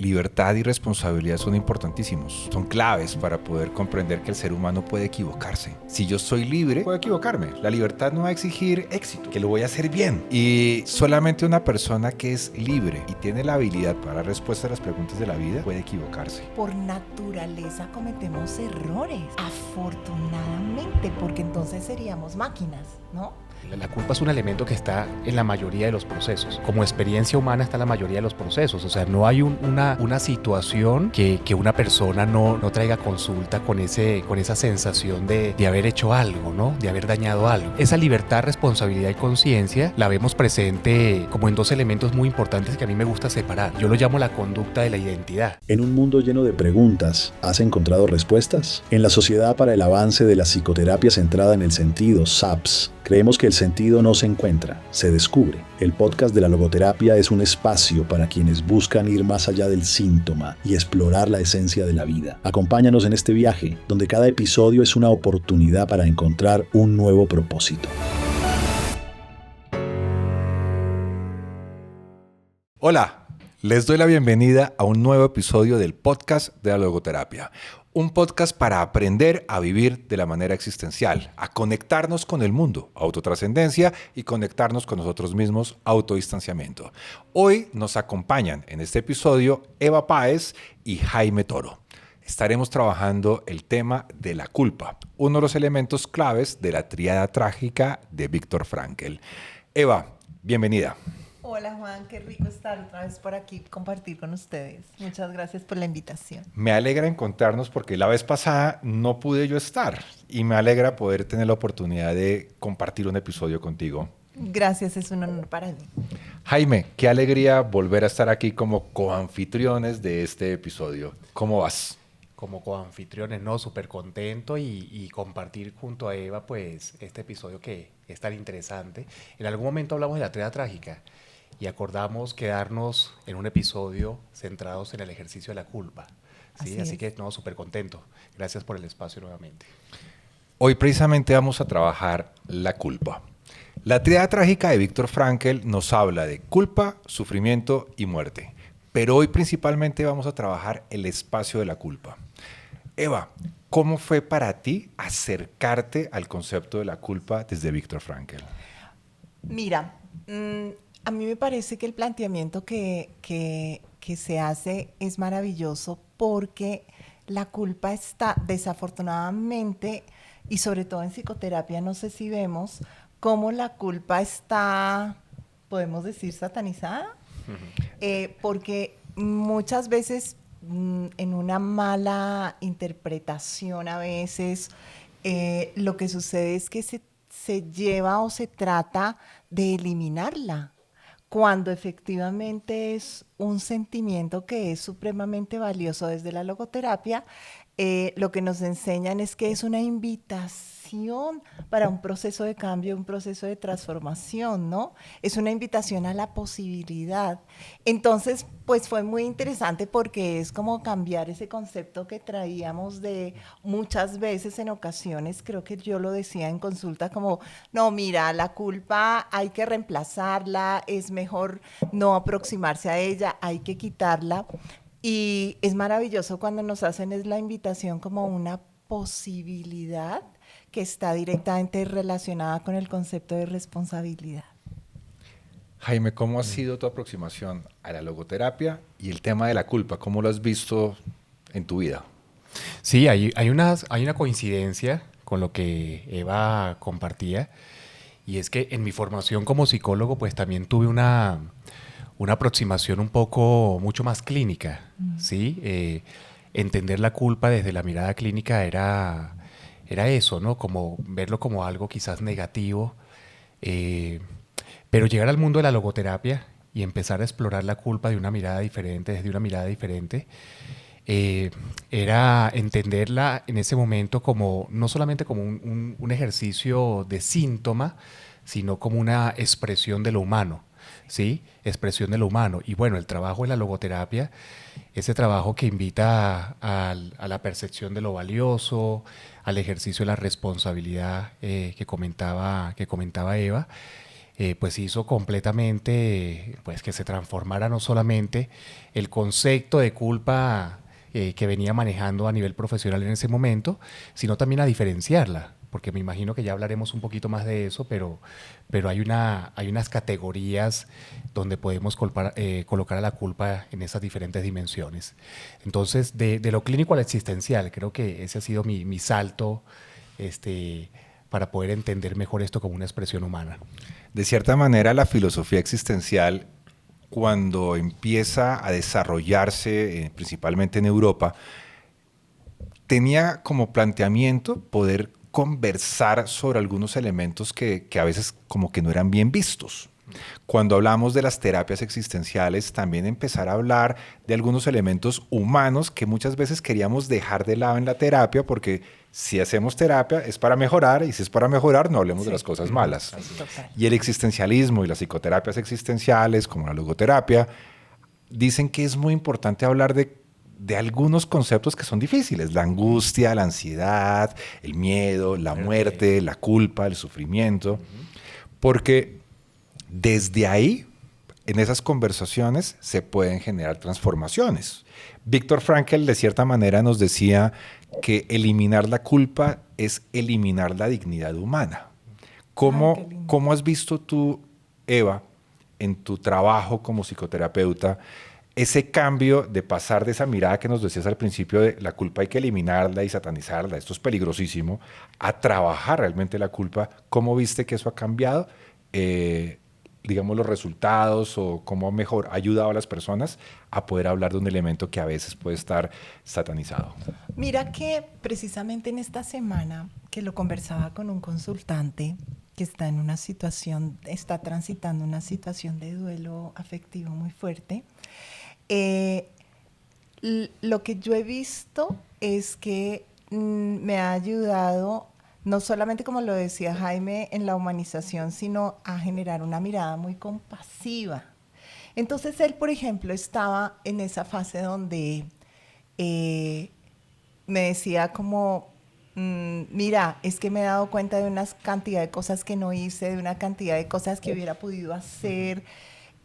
libertad y responsabilidad son importantísimos. Son claves para poder comprender que el ser humano puede equivocarse. Si yo soy libre, puedo equivocarme. La libertad no va a exigir éxito, que lo voy a hacer bien. Y solamente una persona que es libre y tiene la habilidad para dar respuesta a las preguntas de la vida puede equivocarse. Por naturaleza cometemos errores, afortunadamente, porque entonces seríamos máquinas, ¿no? La culpa es un elemento que está en la mayoría de los procesos. Como experiencia humana está en la mayoría de los procesos. O sea, no hay una situación que una persona no traiga consulta con esa sensación de haber hecho algo, ¿no? De haber dañado algo. Esa libertad, responsabilidad y conciencia la vemos presente como en dos elementos muy importantes que a mí me gusta separar. Yo lo llamo la conducta de la identidad. En un mundo lleno de preguntas, ¿has encontrado respuestas? En la Sociedad para el Avance de la Psicoterapia Centrada en el Sentido, SAPS, creemos que el sentido no se encuentra, se descubre. El podcast de la logoterapia es un espacio para quienes buscan ir más allá del síntoma y explorar la esencia de la vida. Acompáñanos en este viaje, donde cada episodio es una oportunidad para encontrar un nuevo propósito. Hola, les doy la bienvenida a un nuevo episodio del podcast de la logoterapia. Un podcast para aprender a vivir de la manera existencial, a conectarnos con el mundo, autotrascendencia, y conectarnos con nosotros mismos, autodistanciamiento. Hoy nos acompañan en este episodio Eva Páez y Jaime Toro. Estaremos trabajando el tema de la culpa, uno de los elementos claves de la tríada trágica de Viktor Frankl. Eva, bienvenida. Hola Juan, qué rico estar otra vez por aquí, compartir con ustedes. Muchas gracias por la invitación. Me alegra encontrarnos porque la vez pasada no pude yo estar y me alegra poder tener la oportunidad de compartir un episodio contigo. Gracias, es un honor para mí. Jaime, qué alegría volver a estar aquí como coanfitriones de este episodio. ¿Cómo vas? Como coanfitriones, ¿no? Súper contento y compartir junto a Eva pues este episodio que es tan interesante. En algún momento hablamos de la tríada trágica y acordamos quedarnos en un episodio centrados en el ejercicio de la culpa. ¿Sí? Así que no, súper contento. Gracias por el espacio nuevamente. Hoy precisamente vamos a trabajar la culpa. La tríada trágica de Viktor Frankl nos habla de culpa, sufrimiento y muerte. Pero hoy principalmente vamos a trabajar el espacio de la culpa. Eva, ¿cómo fue para ti acercarte al concepto de la culpa desde Viktor Frankl? Mira, a mí me parece que el planteamiento que se hace es maravilloso porque la culpa está desafortunadamente, y sobre todo en psicoterapia, no sé si vemos cómo la culpa está, podemos decir, satanizada, porque muchas veces en una mala interpretación a veces lo que sucede es que se lleva o se trata de eliminarla, cuando efectivamente es un sentimiento que es supremamente valioso desde la logoterapia. Lo que nos enseñan es que es una invitación para un proceso de cambio, un proceso de transformación, ¿no? Es una invitación a la posibilidad. Entonces, pues fue muy interesante porque es como cambiar ese concepto que traíamos de muchas veces en ocasiones, creo que yo lo decía en consulta como, no, mira, la culpa hay que reemplazarla, es mejor no aproximarse a ella, hay que quitarla. Y es maravilloso cuando nos hacen es la invitación como una posibilidad que está directamente relacionada con el concepto de responsabilidad. Jaime, ¿cómo ha sido tu aproximación a la logoterapia y el tema de la culpa? ¿Cómo lo has visto en tu vida? Sí, hay una coincidencia con lo que Eva compartía, y es que en mi formación como psicólogo pues también tuve una aproximación mucho más clínica, ¿sí? Entender la culpa desde la mirada clínica era eso, ¿no? Como verlo como algo quizás negativo, pero llegar al mundo de la logoterapia y empezar a explorar la culpa de una mirada diferente, desde una mirada diferente, era entenderla en ese momento como no solamente como un ejercicio de síntoma, sino como una expresión de lo humano. ¿Sí? Expresión de lo humano. Y bueno, el trabajo de la logoterapia, ese trabajo que invita a la percepción de lo valioso, al ejercicio de la responsabilidad que comentaba Eva, pues hizo completamente pues que se transformara no solamente el concepto de culpa que venía manejando a nivel profesional en ese momento, sino también a diferenciarla, porque me imagino que ya hablaremos un poquito más de eso, pero hay unas categorías donde podemos colocar a la culpa en esas diferentes dimensiones. Entonces, de lo clínico a lo existencial, creo que ese ha sido mi salto para poder entender mejor esto como una expresión humana. De cierta manera, la filosofía existencial, cuando empieza a desarrollarse, principalmente en Europa, tenía como planteamiento poder conversar sobre algunos elementos que a veces como que no eran bien vistos. Cuando hablamos de las terapias existenciales, también empezar a hablar de algunos elementos humanos que muchas veces queríamos dejar de lado en la terapia, porque si hacemos terapia es para mejorar, y si es para mejorar no hablemos de las cosas malas. Y el existencialismo y las psicoterapias existenciales, como la logoterapia, dicen que es muy importante hablar de algunos conceptos que son difíciles: la angustia, la ansiedad, el miedo, la muerte, la culpa, el sufrimiento, porque desde ahí, en esas conversaciones, se pueden generar transformaciones. Viktor Frankl, de cierta manera, nos decía que eliminar la culpa es eliminar la dignidad humana. ¿Cómo has visto tú, Eva, en tu trabajo como psicoterapeuta, ese cambio de pasar de esa mirada que nos decías al principio de la culpa hay que eliminarla y satanizarla, esto es peligrosísimo, a trabajar realmente la culpa? ¿Cómo viste que eso ha cambiado? Digamos, los resultados, o cómo mejor ha ayudado a las personas a poder hablar de un elemento que a veces puede estar satanizado. Mira que precisamente en esta semana que lo conversaba con un consultante que está en una situación, está transitando una situación de duelo afectivo muy fuerte, lo que yo he visto es que me ha ayudado no solamente, como lo decía Jaime, en la humanización, sino a generar una mirada muy compasiva. Entonces él, por ejemplo, estaba en esa fase donde me decía como, mira, es que me he dado cuenta de una cantidad de cosas que no hice, de una cantidad de cosas que hubiera podido hacer.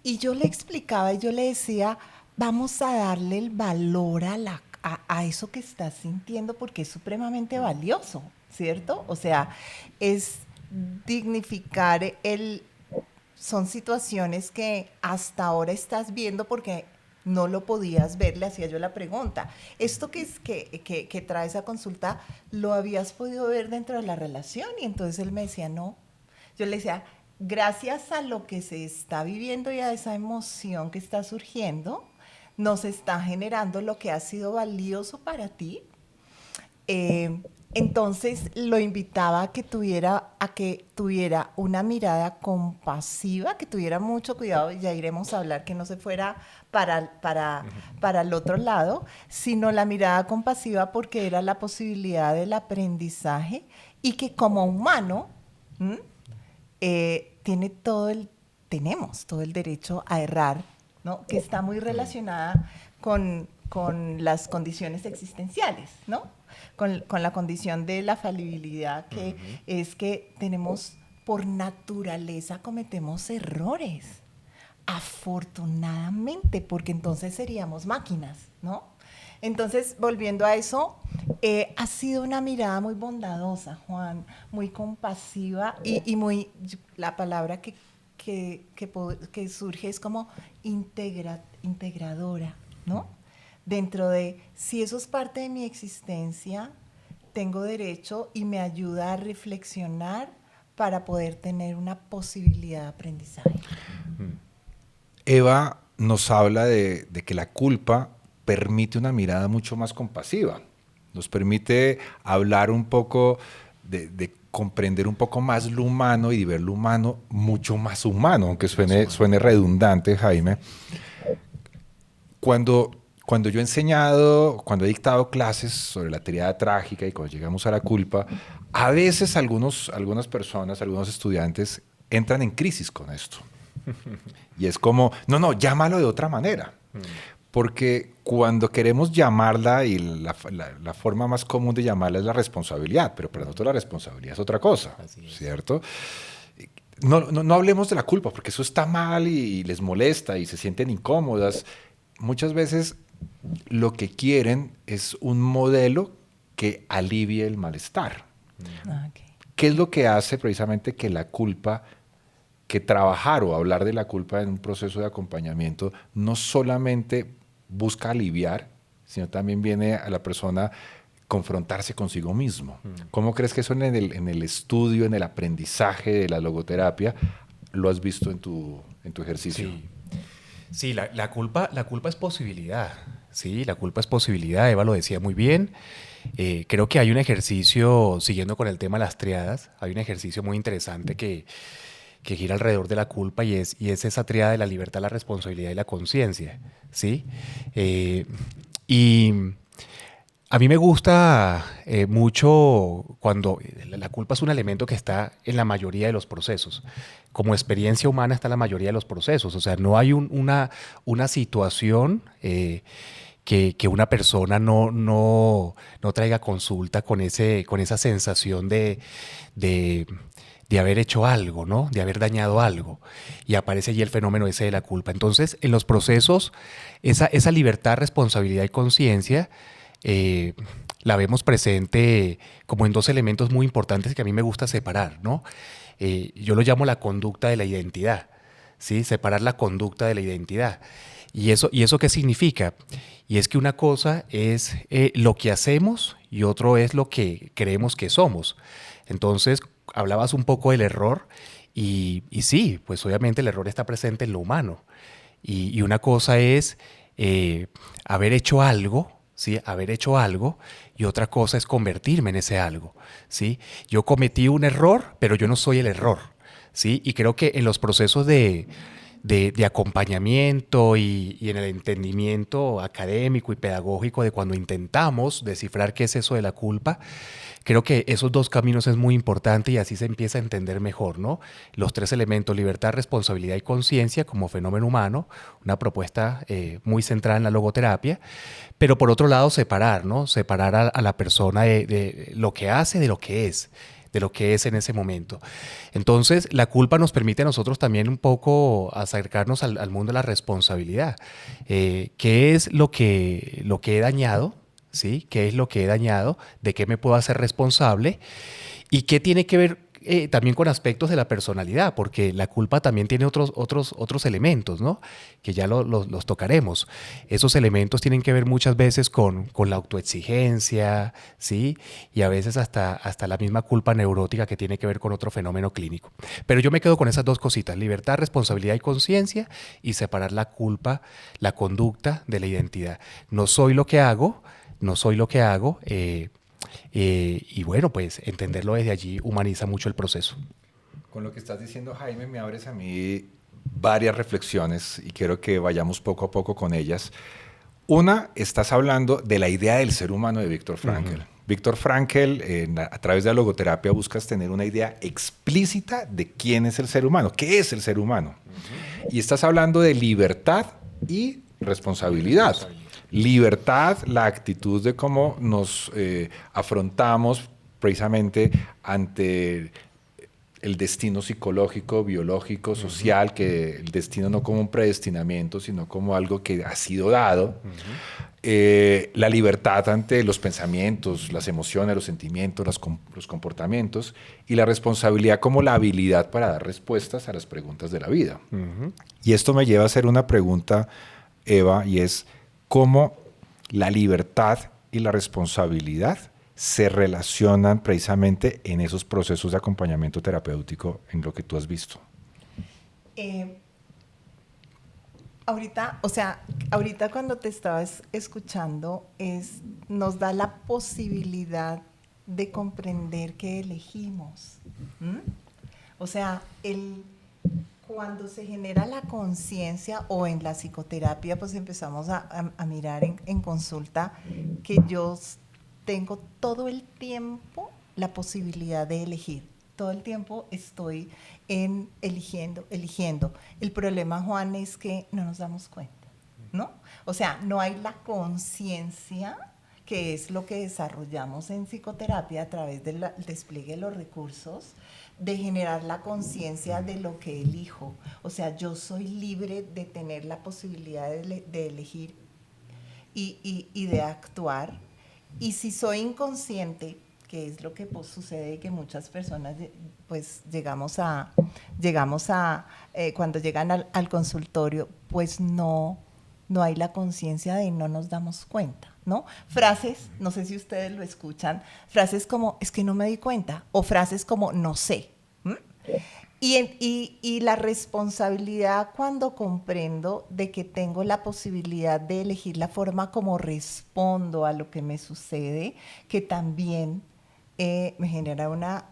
Y yo le explicaba y yo le decía, vamos a darle el valor a eso que estás sintiendo, porque es supremamente valioso, ¿cierto? O sea, es dignificar son situaciones que hasta ahora estás viendo porque no lo podías ver. Le hacía yo la pregunta, ¿esto que traes a consulta lo habías podido ver dentro de la relación? Y entonces él me decía, no. Yo le decía, gracias a lo que se está viviendo y a esa emoción que está surgiendo, nos está generando lo que ha sido valioso para ti. Entonces lo invitaba a que tuviera una mirada compasiva, que tuviera mucho cuidado, y ya iremos a hablar, que no se fuera para el otro lado, sino la mirada compasiva, porque era la posibilidad del aprendizaje, y que como humano tenemos todo el derecho a errar, ¿no? Que está muy relacionada con las condiciones existenciales, ¿no? Con la condición de la falibilidad, que es que tenemos, por naturaleza, cometemos errores. Afortunadamente, porque entonces seríamos máquinas, ¿no? Entonces, volviendo a eso, ha sido una mirada muy bondadosa, Juan, muy compasiva y muy, la palabra que surge es como integradora, ¿no? Dentro de, si eso es parte de mi existencia, tengo derecho, y me ayuda a reflexionar para poder tener una posibilidad de aprendizaje. Eva nos habla de que la culpa permite una mirada mucho más compasiva, nos permite hablar un poco de comprender un poco más lo humano y de ver lo humano mucho más humano, aunque suene redundante, Jaime. Cuando yo he enseñado, cuando he dictado clases sobre la tríada trágica y cuando llegamos a la culpa, a veces algunas personas, algunos estudiantes entran en crisis con esto. Y es como, no, llámalo de otra manera. Porque cuando queremos llamarla, y la forma más común de llamarla es la responsabilidad, pero para nosotros la responsabilidad es otra cosa, ¿cierto? no hablemos de la culpa, porque eso está mal y les molesta y se sienten incómodas. Muchas veces lo que quieren es un modelo que alivie el malestar. Ok. ¿Qué es lo que hace precisamente que la culpa, que trabajar o hablar de la culpa en un proceso de acompañamiento no solamente busca aliviar, sino también viene a la persona confrontarse consigo mismo? ¿Cómo crees que eso en el estudio, en el aprendizaje de la logoterapia, lo has visto en tu ejercicio? Sí. Sí, la culpa es posibilidad. Sí, la culpa es posibilidad. Eva lo decía muy bien. Creo que hay un ejercicio, siguiendo con el tema de las triadas, hay un ejercicio muy interesante que gira alrededor de la culpa y es esa triada de la libertad, la responsabilidad y la conciencia. ¿Sí? Y a mí me gusta mucho cuando la culpa es un elemento que está en la mayoría de los procesos. Como experiencia humana está en la mayoría de los procesos. O sea, no hay una situación que una persona no traiga consulta con esa sensación de haber hecho algo, ¿no? De haber dañado algo. Y aparece allí el fenómeno ese de la culpa. Entonces, en los procesos, esa libertad, responsabilidad y conciencia la vemos presente como en dos elementos muy importantes que a mí me gusta separar, ¿no? Yo lo llamo la conducta de la identidad, ¿sí? Separar la conducta de la identidad. ¿Y eso qué significa? Y es que una cosa es lo que hacemos y otro es lo que creemos que somos. Entonces, hablabas un poco del error y sí, pues obviamente el error está presente en lo humano. Y una cosa es haber hecho algo, ¿sí? Haber hecho algo, y otra cosa es convertirme en ese algo, ¿sí? Yo cometí un error, pero yo no soy el error, ¿sí? Y creo que en los procesos de acompañamiento y en el entendimiento académico y pedagógico de cuando intentamos descifrar qué es eso de la culpa, creo que esos dos caminos es muy importante y así se empieza a entender mejor, ¿no? Los tres elementos, libertad, responsabilidad y conciencia como fenómeno humano, una propuesta muy centrada en la logoterapia, pero por otro lado separar, ¿no? Separar a la persona de lo que hace de lo que es, de lo que es en ese momento. Entonces, la culpa nos permite a nosotros también un poco acercarnos al mundo de la responsabilidad. ¿Qué es lo que he dañado? ¿Sí? ¿Qué es lo que he dañado? ¿De qué me puedo hacer responsable? ¿Y qué tiene que ver también con aspectos de la personalidad? Porque la culpa también tiene otros elementos, ¿no? Que ya los tocaremos. Esos elementos tienen que ver muchas veces con la autoexigencia, ¿sí? Y a veces hasta la misma culpa neurótica que tiene que ver con otro fenómeno clínico. Pero yo me quedo con esas dos cositas, libertad, responsabilidad y conciencia, y separar la culpa, la conducta de la identidad. No soy lo que hago, no soy lo que hago, y bueno, pues entenderlo desde allí humaniza mucho el proceso. Con lo que estás diciendo, Jaime, me abres a mí varias reflexiones y quiero que vayamos poco a poco con ellas. Una, estás hablando de la idea del ser humano de Viktor Frankl. Viktor Frankl, a través de la logoterapia, buscas tener una idea explícita de quién es el ser humano, qué es el ser humano. Y estás hablando de libertad y responsabilidad. Libertad, la actitud de cómo nos afrontamos precisamente ante el destino psicológico, biológico, social, que el destino no como un predestinamiento, sino como algo que ha sido dado. La libertad ante los pensamientos, las emociones, los sentimientos, los comportamientos, y la responsabilidad como la habilidad para dar respuestas a las preguntas de la vida. Y esto me lleva a hacer una pregunta, Eva, y es cómo la libertad y la responsabilidad se relacionan precisamente en esos procesos de acompañamiento terapéutico en lo que tú has visto. Ahorita cuando te estabas escuchando, nos da la posibilidad de comprender que elegimos. O sea, cuando se genera la conciencia o en la psicoterapia, pues empezamos a mirar en consulta que yo tengo todo el tiempo la posibilidad de elegir. Todo el tiempo estoy eligiendo. El problema, Juan, es que no nos damos cuenta, ¿no? O sea, no hay la conciencia que es lo que desarrollamos en psicoterapia a través del despliegue de los recursos, de generar la conciencia de lo que elijo. O sea, yo soy libre de tener la posibilidad de elegir y de actuar. Y si soy inconsciente, que es lo que sucede, que muchas personas pues llegamos a cuando llegan al consultorio, pues no hay la conciencia de no nos damos cuenta, ¿no? Frases, no sé si ustedes lo escuchan, frases como es que no me di cuenta, o frases como no sé. Y la responsabilidad cuando comprendo de que tengo la posibilidad de elegir la forma como respondo a lo que me sucede, que también me genera una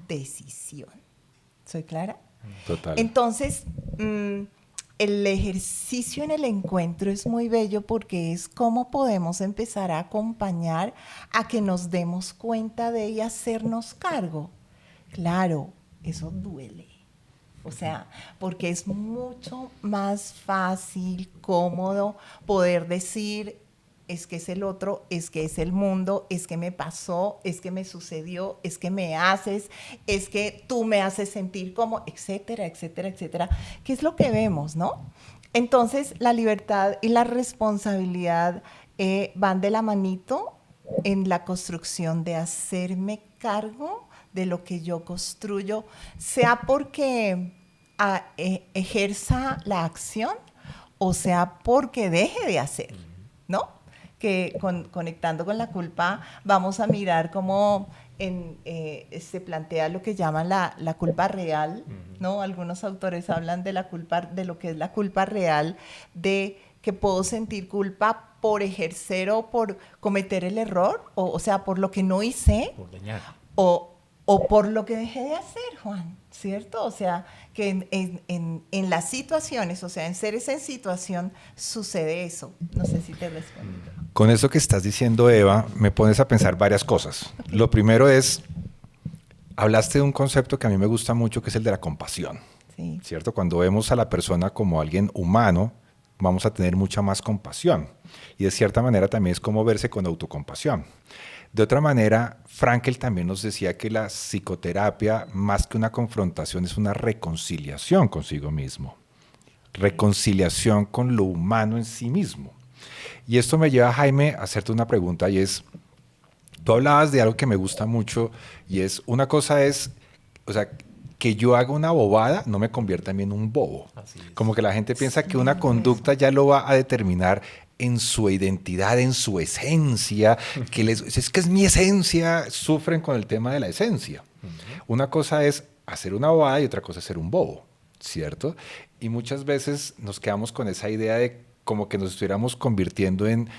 decisión. ¿Soy clara? Total. Entonces, el ejercicio en el encuentro es muy bello porque es cómo podemos empezar a acompañar a que nos demos cuenta de y hacernos cargo. Claro, eso duele. O sea, porque es mucho más fácil, cómodo poder decir, es que es el otro, es que es el mundo, es que me pasó, es que me sucedió, es que me haces, es que tú me haces sentir como, etcétera, etcétera, etcétera, que es lo que vemos, ¿no? Entonces, la libertad y la responsabilidad van de la manito en la construcción de hacerme cargo de lo que yo construyo, sea porque ejerza la acción o sea porque deje de hacer, ¿no? Que conectando con la culpa vamos a mirar cómo se plantea lo que llaman la culpa real, ¿no? Algunos autores hablan de la culpa, de lo que es la culpa real, de que puedo sentir culpa por ejercer o por cometer el error, o sea, por lo que no hice, Por dañar. o por lo que dejé de hacer, Juan, ¿cierto? O sea, que en las situaciones, o sea, en seres en situación, sucede eso. No sé si te respondo. Con eso que estás diciendo, Eva, me pones a pensar varias cosas. Lo primero es, hablaste de un concepto que a mí me gusta mucho, que es el de la compasión. Sí. ¿Cierto? Cuando vemos a la persona como alguien humano, vamos a tener mucha más compasión. Y de cierta manera también es como verse con autocompasión. De otra manera, Frankl también nos decía que la psicoterapia, más que una confrontación, es una reconciliación consigo mismo. Reconciliación con lo humano en sí mismo. Y esto me lleva, Jaime, a hacerte una pregunta y es, tú hablabas de algo que me gusta mucho y es, una cosa es, o sea, que yo haga una bobada no me convierta a mí en un bobo. Así es. Como que la gente piensa que una conducta ya lo va a determinar en su identidad, en su esencia, que es que es mi esencia, sufren con el tema de la esencia. Una cosa es hacer una bobada y otra cosa es ser un bobo, ¿cierto? Y muchas veces nos quedamos con esa idea de como que nos estuviéramos convirtiendo en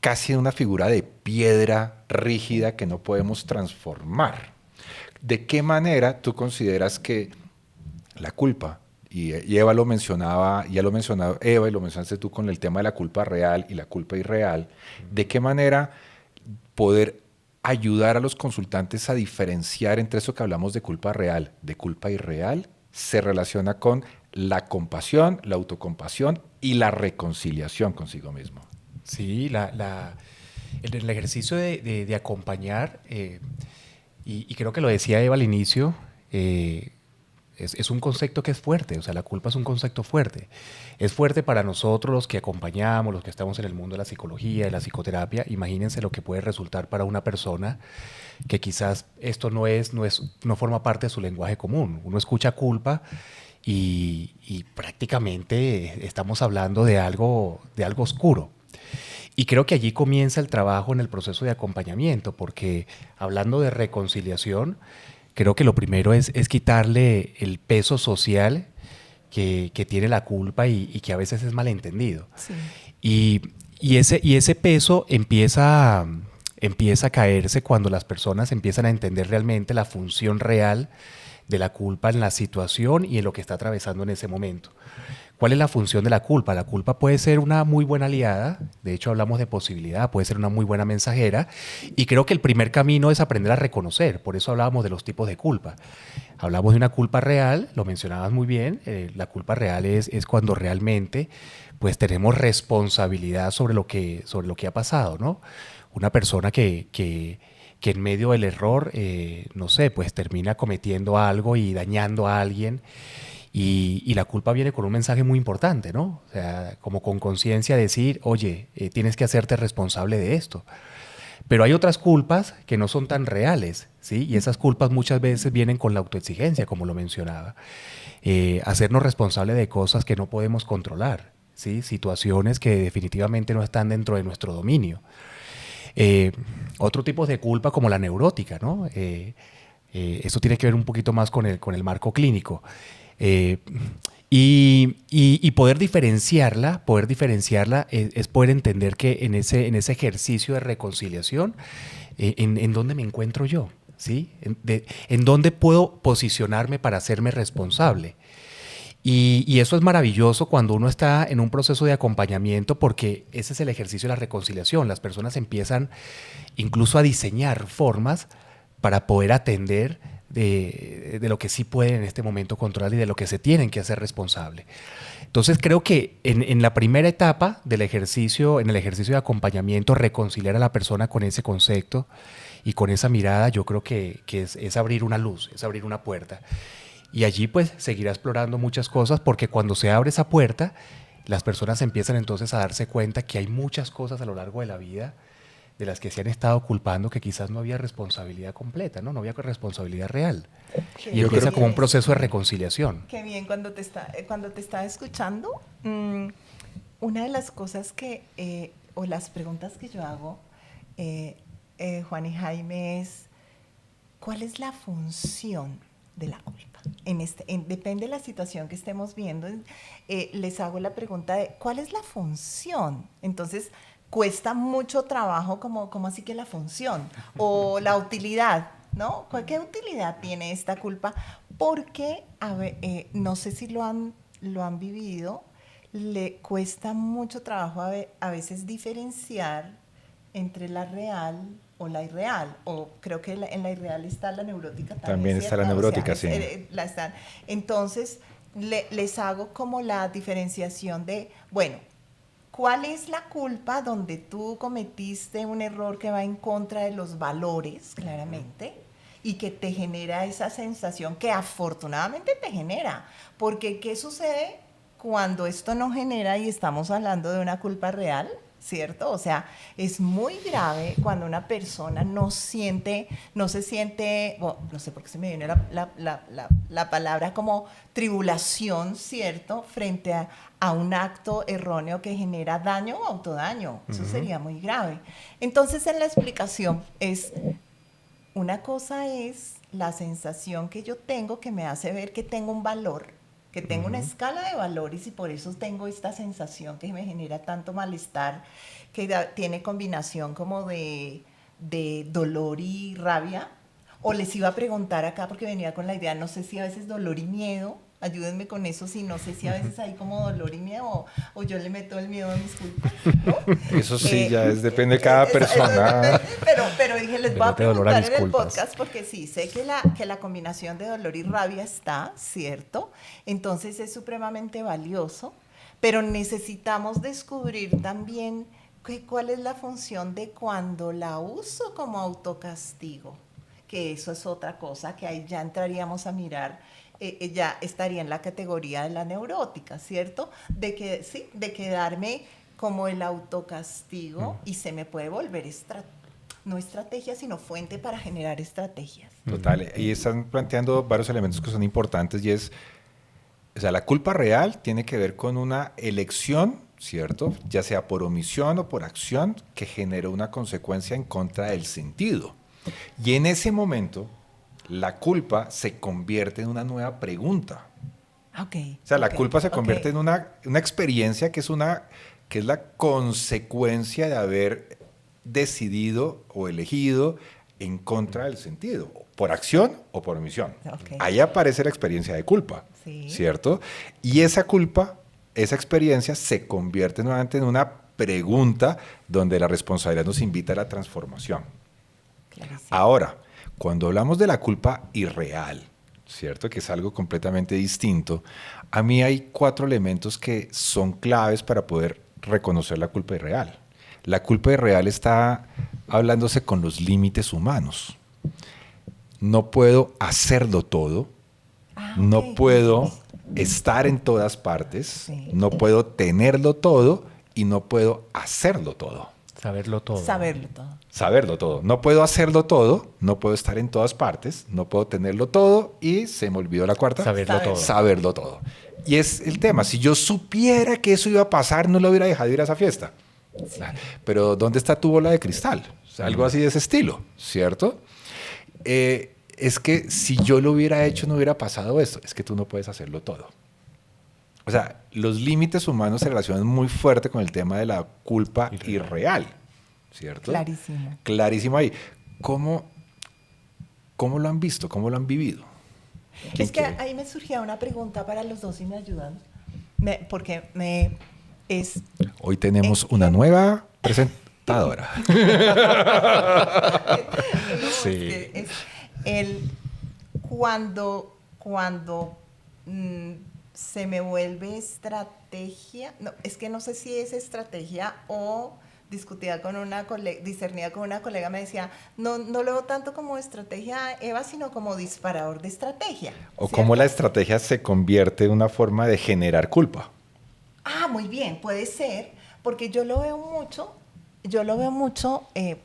casi una figura de piedra rígida que no podemos transformar. ¿De qué manera tú consideras que la culpa, y Eva lo mencionaba, ya lo mencionaba Eva y lo mencionaste tú con el tema de la culpa real y la culpa irreal, de qué manera poder ayudar a los consultantes a diferenciar entre eso que hablamos de culpa real, de culpa irreal, se relaciona con la compasión, la autocompasión y la reconciliación consigo mismo? Sí, el ejercicio de acompañar, y creo que lo decía Eva al inicio, es un concepto que es fuerte, o sea, la culpa es un concepto fuerte. Es fuerte para nosotros los que acompañamos, los que estamos en el mundo de la psicología, de la psicoterapia. Imagínense lo que puede resultar para una persona que quizás esto no forma parte de su lenguaje común. Uno escucha culpa y prácticamente estamos hablando de algo oscuro. Y creo que allí comienza el trabajo en el proceso de acompañamiento, porque hablando de reconciliación, creo que lo primero es quitarle el peso social que tiene la culpa y que a veces es malentendido. Sí. Y ese peso empieza a caerse cuando las personas empiezan a entender realmente la función real de la culpa en la situación y en lo que está atravesando en ese momento. ¿Cuál es la función de la culpa? La culpa puede ser una muy buena aliada, de hecho hablamos de posibilidad, puede ser una muy buena mensajera, y creo que el primer camino es aprender a reconocer, por eso hablábamos de los tipos de culpa. Hablamos de una culpa real, lo mencionabas muy bien, la culpa real es cuando realmente pues tenemos responsabilidad sobre lo que ha pasado, ¿no? Una persona que en medio del error, no sé, pues termina cometiendo algo y dañando a alguien. Y la culpa viene con un mensaje muy importante, ¿no? O sea, como con conciencia decir, oye, tienes que hacerte responsable de esto. Pero hay otras culpas que no son tan reales, ¿sí? Y esas culpas muchas veces vienen con la autoexigencia, como lo mencionaba. Hacernos responsable de cosas que no podemos controlar, ¿sí? Situaciones que definitivamente no están dentro de nuestro dominio. Otro tipo de culpa como la neurótica, ¿no? Eso tiene que ver un poquito más con el marco clínico. Y poder diferenciarla es poder entender que en ese ejercicio de reconciliación, en dónde me encuentro yo, ¿sí? En dónde puedo posicionarme para hacerme responsable. Y eso es maravilloso cuando uno está en un proceso de acompañamiento, porque ese es el ejercicio de la reconciliación. Las personas empiezan incluso a diseñar formas para poder atender de lo que sí pueden en este momento controlar y de lo que se tienen que hacer responsable. Entonces creo que en la primera etapa del ejercicio, en el ejercicio de acompañamiento, reconciliar a la persona con ese concepto y con esa mirada, yo creo que es abrir una luz, es abrir una puerta. Y allí pues seguirá explorando muchas cosas, porque cuando se abre esa puerta, las personas empiezan entonces a darse cuenta que hay muchas cosas a lo largo de la vida de las que se han estado culpando, que quizás no había responsabilidad completa, no había responsabilidad real. Y empieza como un proceso de reconciliación. Qué bien, cuando te estaba escuchando, una de las cosas o las preguntas que yo hago, Juan y Jaime, es ¿cuál es la función de la culpa? Depende de la situación que estemos viendo, les hago la pregunta de ¿cuál es la función? Entonces, cuesta mucho trabajo, como así que la función o la utilidad, ¿no? ¿Qué utilidad tiene esta culpa? Porque, no sé si lo han vivido, le cuesta mucho trabajo a veces diferenciar entre la real o la irreal, o creo que en la irreal está la neurótica también está la neurótica, sí. Entonces, les hago como la diferenciación de, bueno, ¿cuál es la culpa donde tú cometiste un error que va en contra de los valores, claramente, y que te genera esa sensación que afortunadamente te genera? Porque ¿qué sucede cuando esto no genera y estamos hablando de una culpa real? ¿Cierto? O sea, es muy grave cuando una persona no se siente, bueno, no sé por qué se me viene la palabra como tribulación, ¿cierto? Frente a un acto erróneo que genera daño o autodaño. Eso sería muy grave. Entonces, en la explicación una cosa es la sensación que yo tengo que me hace ver que tengo un valor, que tengo una escala de valores, y por eso tengo esta sensación que me genera tanto malestar, que tiene combinación como de dolor y rabia. O les iba a preguntar acá, porque venía con la idea, no sé si a veces dolor y miedo, ayúdenme con eso, si no sé si a veces hay como dolor y miedo, o yo le meto el miedo a mis culpas, ¿no? Eso sí, depende de cada persona. Pero dije, les voy a preguntar en el podcast, porque sí, sé que la combinación de dolor y rabia está, ¿cierto? Entonces es supremamente valioso, pero necesitamos descubrir también cuál es la función de cuando la uso como autocastigo, que eso es otra cosa, que ahí ya entraríamos a mirar, ya estaría en la categoría de la neurótica, ¿cierto? De quedarme como el autocastigo, y se me puede volver no estrategia, sino fuente para generar estrategias. Total, y están planteando varios elementos que son importantes, y es, o sea, la culpa real tiene que ver con una elección, ¿cierto? Ya sea por omisión o por acción, que generó una consecuencia en contra del sentido. Y en ese momento, la culpa se convierte en una nueva pregunta. Okay, o sea, la culpa se convierte en una experiencia que es la consecuencia de haber decidido o elegido en contra del sentido, por acción o por omisión. Okay. Ahí aparece la experiencia de culpa, ¿sí? ¿Cierto? Y esa culpa esa experiencia se convierte nuevamente en una pregunta donde la responsabilidad nos invita a la transformación. Clarísimo. Ahora, cuando hablamos de la culpa irreal, ¿cierto? Que es algo completamente distinto, a mí hay 4 elementos que son claves para poder reconocer la culpa irreal. La culpa irreal está hablándose con los límites humanos. No puedo hacerlo todo, no Ok. puedo estar en todas partes, Sí. no puedo tenerlo todo y no puedo hacerlo todo. Saberlo todo. Saberlo todo. Saberlo todo. No puedo hacerlo todo, no puedo estar en todas partes, no puedo tenerlo todo y se me olvidó la cuarta. Saberlo Saber. todo. Saberlo todo. Y es el tema. Si yo supiera que eso iba a pasar, no lo hubiera dejado ir a esa fiesta. Pero ¿dónde está tu bola de cristal? O sea, algo así de ese estilo, ¿cierto? Es que si yo lo hubiera hecho, no hubiera pasado esto. Es que tú no puedes hacerlo todo. O sea, los límites humanos se relacionan muy fuerte con el tema de la culpa irreal, ¿cierto? Clarísimo. Clarísimo ahí. ¿Cómo lo han visto? ¿Cómo lo han vivido? ¿Quién Es que quiere? ahí me surgía una pregunta para los dos, si me ayudan. Es Hoy tenemos una nueva presentadora. Sí. es el cuando se me vuelve estrategia, no, es que no sé si es estrategia o discutida con una colega, discernida con una colega, me decía, no lo veo tanto como estrategia, Eva, sino como disparador de estrategia. O ¿cierto? cómo la estrategia se convierte en una forma de generar culpa. Ah, muy bien, puede ser, porque yo lo veo mucho,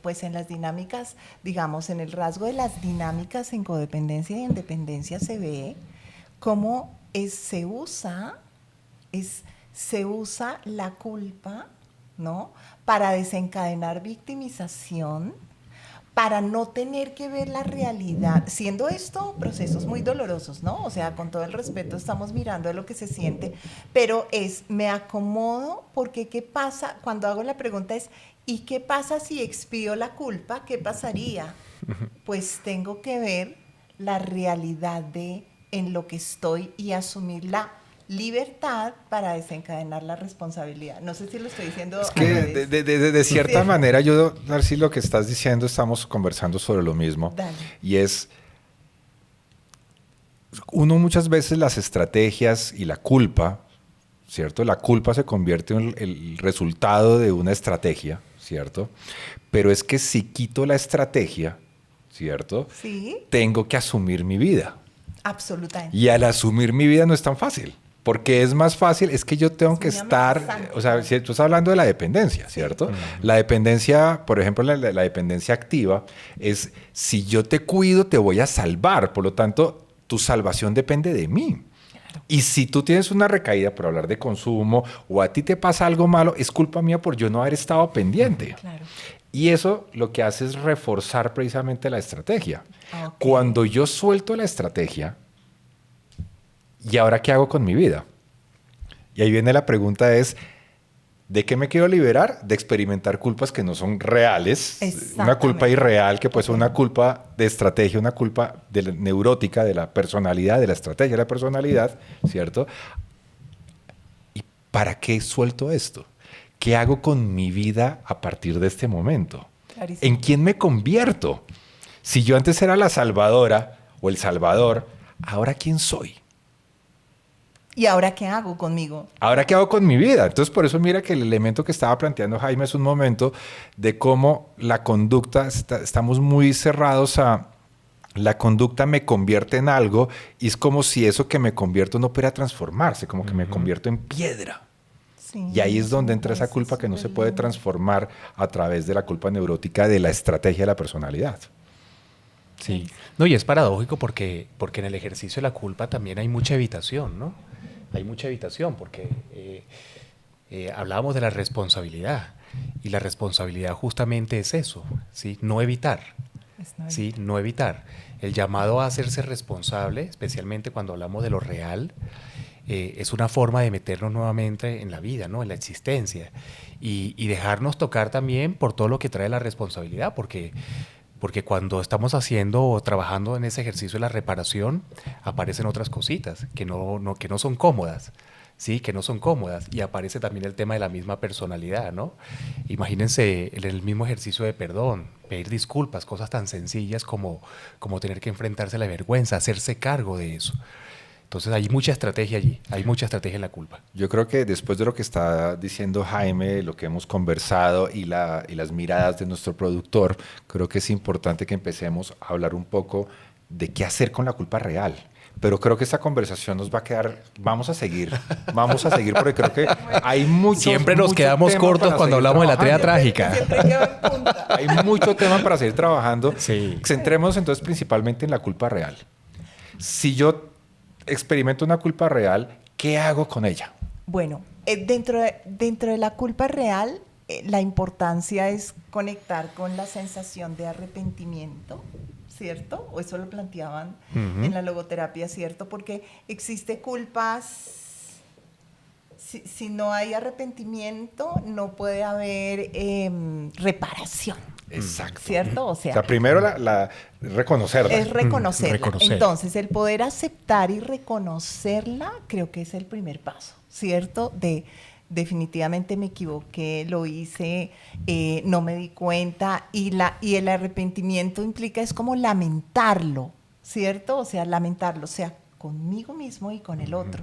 pues en las dinámicas, digamos, en el rasgo de las dinámicas en codependencia y en dependencia se ve cómo se usa la culpa, ¿no? Para desencadenar victimización, para no tener que ver la realidad, siendo esto procesos muy dolorosos, ¿no? O sea, con todo el respeto estamos mirando lo que se siente, pero me acomodo porque ¿qué pasa? Cuando hago la pregunta es, ¿y qué pasa si expío la culpa? ¿Qué pasaría? Pues tengo que ver la realidad en lo que estoy y asumir la libertad para desencadenar la responsabilidad. No sé si lo estoy diciendo Es al que revés. de cierta Sí. manera, Narcis, lo que estás diciendo, estamos conversando sobre lo mismo. Dale. Y es, uno muchas veces las estrategias y la culpa, ¿cierto? La culpa se convierte en el resultado de una estrategia, ¿cierto? Pero es que si quito la estrategia, ¿cierto? Sí, Tengo que asumir mi vida. absolutamente. Y al asumir mi vida no es tan fácil. Porque es más fácil, es que yo tengo Es que muy estar, amenazante. o sea, si tú estás hablando de la dependencia, ¿cierto? La dependencia, por ejemplo, la dependencia activa es, si yo te cuido, te voy a salvar. Por lo tanto, tu salvación depende de mí. Y si tú tienes una recaída por hablar de consumo o a ti te pasa algo malo, es culpa mía por yo no haber estado pendiente. Claro. Y eso lo que hace es reforzar precisamente la estrategia. Ok. Cuando yo suelto la estrategia, ¿y ahora qué hago con mi vida? Y ahí viene la pregunta es, ¿de qué me quiero liberar? De experimentar culpas que no son reales. Una culpa Exactamente. irreal que puede ser Ok. una culpa de estrategia, una culpa neurótica de la personalidad, de la estrategia de la personalidad, ¿cierto? ¿Y para qué suelto esto? ¿Qué hago con mi vida a partir de este momento? Clarísimo. ¿En quién me convierto? Si yo antes era la salvadora o el salvador, ¿ahora quién soy? ¿Y ahora qué hago conmigo? ¿Ahora qué hago con mi vida? Entonces, por eso mira que el elemento que estaba planteando Jaime hace un momento de cómo la conducta, estamos muy cerrados a la conducta me convierte en algo y es como si eso que me convierto no pudiera transformarse, como que me convierto en piedra. Sí, Y ahí es donde me entra esa parece culpa que no se súper puede lindo. transformar a través de la culpa neurótica de la estrategia de la personalidad. Sí. No, y es paradójico porque en el ejercicio de la culpa también hay mucha evitación, ¿no? Hay mucha evitación porque hablábamos de la responsabilidad y la responsabilidad justamente es eso, ¿sí? No evitar, Es no ¿sí? No evitar. El llamado a hacerse responsable, especialmente cuando hablamos de lo real, es una forma de meternos nuevamente en la vida, ¿no? En la existencia y dejarnos tocar también por todo lo que trae la responsabilidad, porque cuando estamos haciendo o trabajando en ese ejercicio de la reparación, aparecen otras cositas que no son cómodas, sí, que no son cómodas. Y aparece también el tema de la misma personalidad, ¿no? Imagínense en el mismo ejercicio de perdón, pedir disculpas, cosas tan sencillas como tener que enfrentarse a la vergüenza, hacerse cargo de eso. Entonces hay mucha estrategia allí, hay mucha estrategia en la culpa. Yo creo que después de lo que está diciendo Jaime, lo que hemos conversado y las miradas de nuestro productor, creo que es importante que empecemos a hablar un poco de qué hacer con la culpa real. Pero creo que esta conversación nos va a quedar, vamos a seguir porque creo que hay muchos Siempre nos mucho quedamos tema cortos para cuando seguir hablamos de la tarea trabajando. trágica. Siempre quedo en punta. Hay mucho tema para seguir trabajando. Sí. Centrémonos entonces principalmente en la culpa real. Si yo experimento una culpa real, ¿qué hago con ella? Bueno, dentro de la culpa real, la importancia es conectar con la sensación de arrepentimiento, ¿cierto? O eso lo planteaban en la logoterapia, ¿cierto? Porque existe culpas, si no hay arrepentimiento, no puede haber reparación. Exacto. ¿Cierto? O sea, primero reconocerla. Es reconocerla. Reconocer. Entonces, el poder aceptar y reconocerla creo que es el primer paso, ¿cierto? Definitivamente me equivoqué, lo hice, no me di cuenta y el arrepentimiento implica es como lamentarlo, ¿cierto? O sea, lamentarlo, o sea, conmigo mismo y con el otro.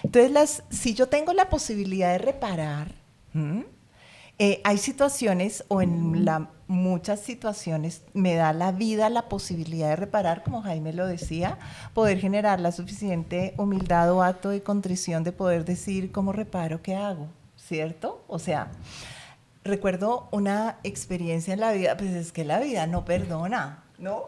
Entonces, si yo tengo la posibilidad de reparar, hay situaciones o muchas situaciones me da la vida la posibilidad de reparar, como Jaime lo decía, poder generar la suficiente humildad o acto de contrición de poder decir cómo reparo, qué hago, ¿cierto? O sea, recuerdo una experiencia en la vida, pues es que la vida no perdona, ¿no?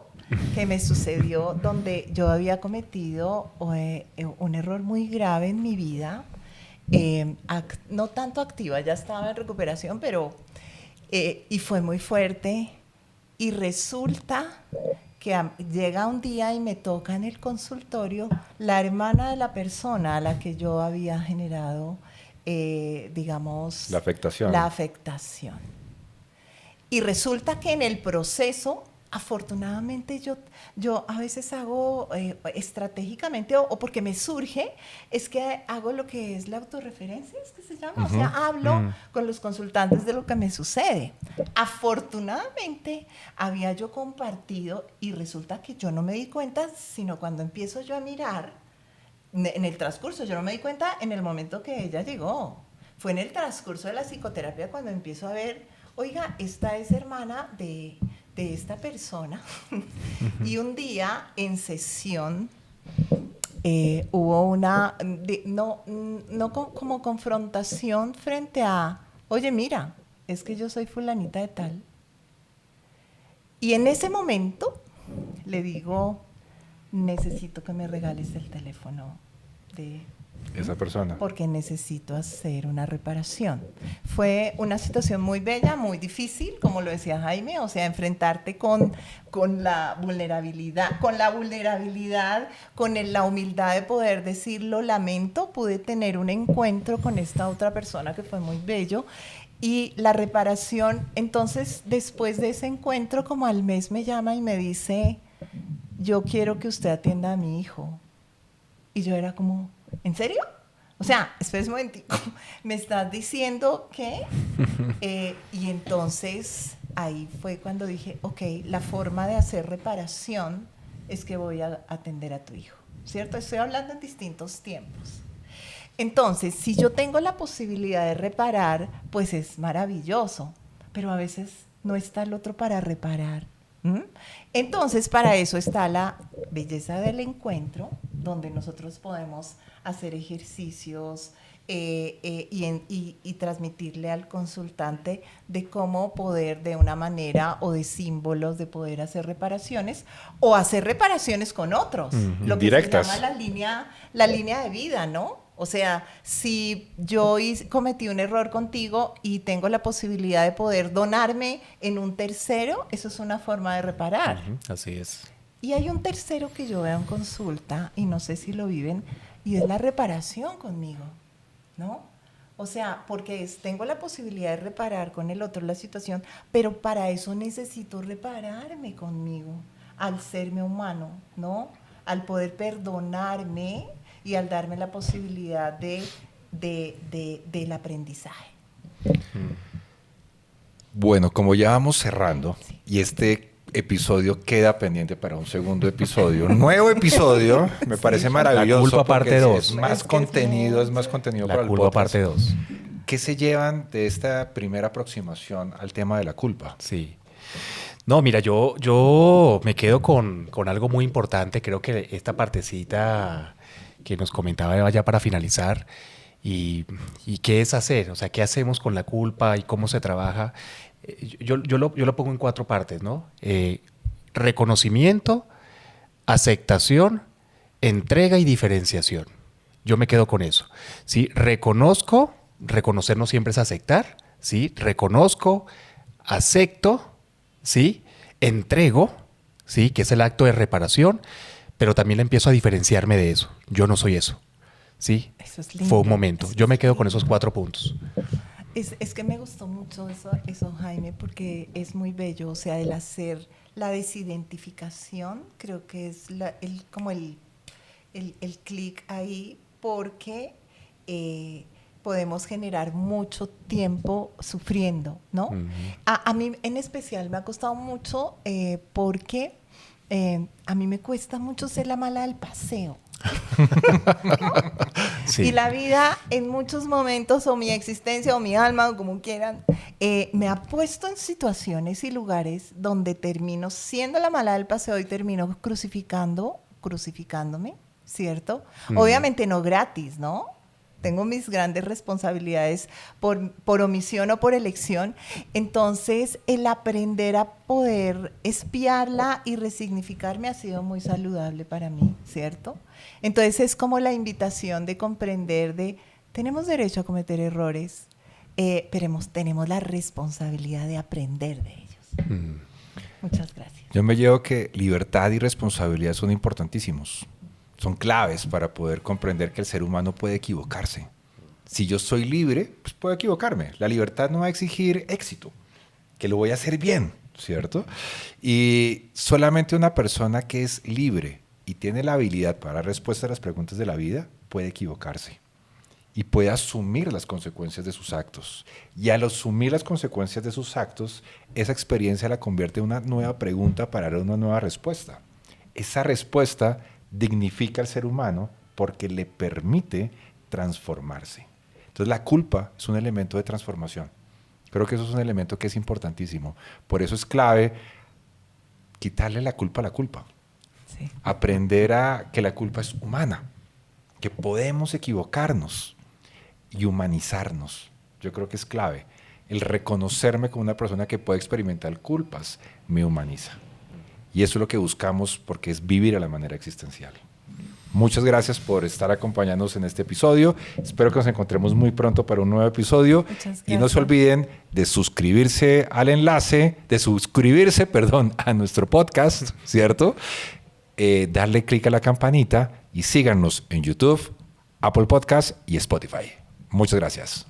Que me sucedió donde yo había cometido un error muy grave en mi vida, no tanto activa, ya estaba en recuperación, pero y fue muy fuerte y resulta que llega un día y me toca en el consultorio la hermana de la persona a la que yo había generado, digamos, La afectación. La afectación. Y resulta que en el proceso, afortunadamente yo a veces hago estratégicamente o porque me surge, es que hago lo que es la autorreferencia, es que se llama, o sea, hablo con los consultantes de lo que me sucede. Afortunadamente había yo compartido y resulta que yo no me di cuenta, sino cuando empiezo yo a mirar en el transcurso, yo no me di cuenta en el momento que ella llegó. Fue en el transcurso de la psicoterapia cuando empiezo a ver, oiga, esta es hermana de esta persona. Y un día en sesión hubo una, como confrontación frente a, oye, mira, es que yo soy fulanita de tal. Y en ese momento le digo, necesito que me regales el teléfono de esa persona. porque necesito hacer una reparación. Fue una situación muy bella, muy difícil, como lo decía Jaime, o sea, enfrentarte con la vulnerabilidad, con la humildad de poder decir lo lamento. Pude tener un encuentro con esta otra persona que fue muy bello. Y la reparación, entonces, después de ese encuentro, como al mes me llama y me dice, yo quiero que usted atienda a mi hijo. Y yo era como, ¿en serio? O sea, espera un momentico, ¿me estás diciendo que? Y entonces ahí fue cuando dije, ok, la forma de hacer reparación es que voy a atender a tu hijo, ¿cierto? Estoy hablando en distintos tiempos. Entonces, si yo tengo la posibilidad de reparar, pues es maravilloso, pero a veces no está el otro para reparar. Entonces, para eso está la belleza del encuentro, donde nosotros podemos hacer ejercicios y transmitirle al consultante de cómo poder, de una manera o de símbolos, de poder hacer reparaciones o hacer reparaciones con otros. Lo que directas. se llama la línea de vida, ¿no? O sea, si yo cometí un error contigo y tengo la posibilidad de poder donarme en un tercero, eso es una forma de reparar. Así es. Y hay un tercero que yo veo en consulta, y no sé si lo viven, y es la reparación conmigo, ¿no? O sea, porque tengo la posibilidad de reparar con el otro la situación, pero para eso necesito repararme conmigo, al serme humano, ¿no? Al poder perdonarme y al darme la posibilidad de del aprendizaje. Bueno, como ya vamos cerrando y este episodio queda pendiente para un segundo episodio, un nuevo episodio, me parece maravilloso. La culpa parte porque 2. Es más contenido, es más contenido para La el culpa podcast. parte 2. ¿Qué se llevan de esta primera aproximación al tema de la culpa? Sí. No, mira, yo me quedo con algo muy importante. Creo que esta partecita que nos comentaba Eva ya para finalizar y qué es hacer, o sea, qué hacemos con la culpa y cómo se trabaja. Yo lo pongo en 4 partes, ¿no? Reconocimiento, aceptación, entrega y diferenciación. Yo me quedo con eso. ¿Sí? Reconocer no siempre es aceptar, ¿sí? Reconozco, acepto, ¿sí? Entrego, ¿sí? Que es el acto de reparación, pero también empiezo a diferenciarme de eso. Yo no soy eso, ¿sí? Eso es lindo. Fue un momento. Eso Yo me es quedo con lindo. esos 4 puntos. Es que me gustó mucho eso, Jaime, porque es muy bello. O sea, el hacer la desidentificación, creo que es como el clic ahí, porque podemos generar mucho tiempo sufriendo, ¿no? Uh-huh. A mí en especial me ha costado mucho porque a mí me cuesta mucho ser la mala del paseo. Sí. Y la vida en muchos momentos, o mi existencia, o mi alma, o como quieran, me ha puesto en situaciones y lugares donde termino siendo la mala del paseo y termino crucificándome, ¿cierto? Obviamente no gratis, ¿no? Tengo mis grandes responsabilidades por omisión o por elección. Entonces, el aprender a poder espiarla y resignificarme ha sido muy saludable para mí, ¿cierto? Entonces, es como la invitación de comprender tenemos derecho a cometer errores, pero tenemos la responsabilidad de aprender de ellos. Muchas gracias. Yo me llevo que libertad y responsabilidad son importantísimos. Son claves para poder comprender que el ser humano puede equivocarse. Si yo soy libre, pues puedo equivocarme. La libertad no va a exigir éxito, que lo voy a hacer bien, ¿cierto? Y solamente una persona que es libre y tiene la habilidad para dar respuesta a las preguntas de la vida puede equivocarse y puede asumir las consecuencias de sus actos. Y al asumir las consecuencias de sus actos, esa experiencia la convierte en una nueva pregunta para dar una nueva respuesta. Esa respuesta dignifica al ser humano porque le permite transformarse. Entonces la culpa es un elemento de transformación. Creo que eso es un elemento que es importantísimo. Por eso es clave quitarle la culpa a la culpa. Sí. Aprender a que la culpa es humana, que podemos equivocarnos y humanizarnos. Yo creo que es clave. El reconocerme como una persona que puede experimentar culpas me humaniza. Y eso es lo que buscamos porque es vivir a la manera existencial. Muchas gracias por estar acompañándonos en este episodio. Espero que nos encontremos muy pronto para un nuevo episodio. Y no se olviden de suscribirse a nuestro podcast, ¿cierto? Darle clic a la campanita y síganos en YouTube, Apple Podcast y Spotify. Muchas gracias.